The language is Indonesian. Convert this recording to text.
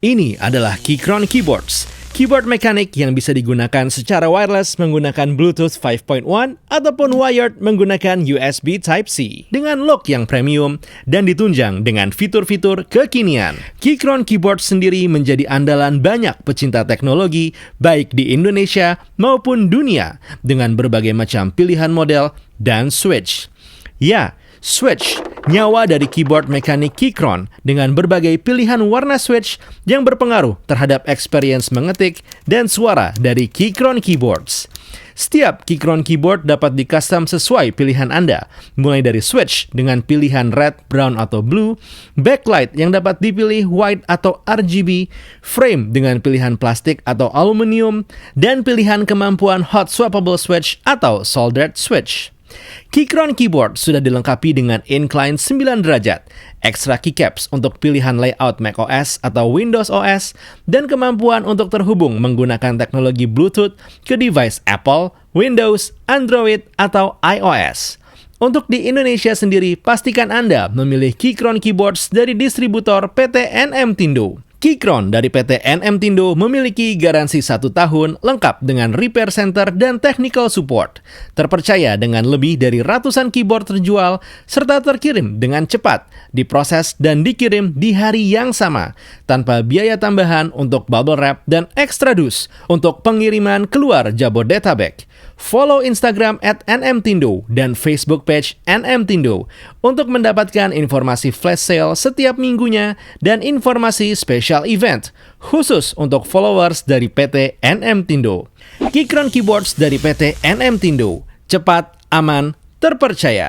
Ini adalah Keychron Keyboards, keyboard mekanik yang bisa digunakan secara wireless menggunakan Bluetooth 5.1 ataupun wired menggunakan USB Type-C dengan look yang premium dan ditunjang dengan fitur-fitur kekinian. Keychron Keyboards sendiri menjadi andalan banyak pecinta teknologi baik di Indonesia maupun dunia dengan berbagai macam pilihan model dan switch. Ya, switch, nyawa dari keyboard mekanik Keychron dengan berbagai pilihan warna switch yang berpengaruh terhadap experience mengetik dan suara dari Keychron Keyboards. Setiap Keychron Keyboard dapat di-custom sesuai pilihan Anda, mulai dari switch dengan pilihan red, brown, atau blue, backlight yang dapat dipilih white atau RGB, frame dengan pilihan plastik atau aluminium, dan pilihan kemampuan hot swappable switch atau soldered switch. Keychron Keyboard sudah dilengkapi dengan incline 9 derajat, ekstra keycaps untuk pilihan layout macOS atau Windows OS, dan kemampuan untuk terhubung menggunakan teknologi Bluetooth ke device Apple, Windows, Android, atau iOS. Untuk di Indonesia sendiri, pastikan Anda memilih Keychron Keyboards dari distributor PT NM Tindo. Keychron dari PT NM Tindo memiliki garansi 1 tahun lengkap dengan repair center dan technical support. Terpercaya dengan lebih dari ratusan keyboard terjual serta terkirim dengan cepat, diproses dan dikirim di hari yang sama tanpa biaya tambahan untuk bubble wrap dan extra dus untuk pengiriman keluar Jabodetabek. Follow Instagram @nmtindo dan Facebook page NM Tindo untuk mendapatkan informasi flash sale setiap minggunya dan informasi special event khusus untuk followers dari PT NM Tindo. Keychron Keyboards dari PT NM Tindo, cepat, aman, terpercaya.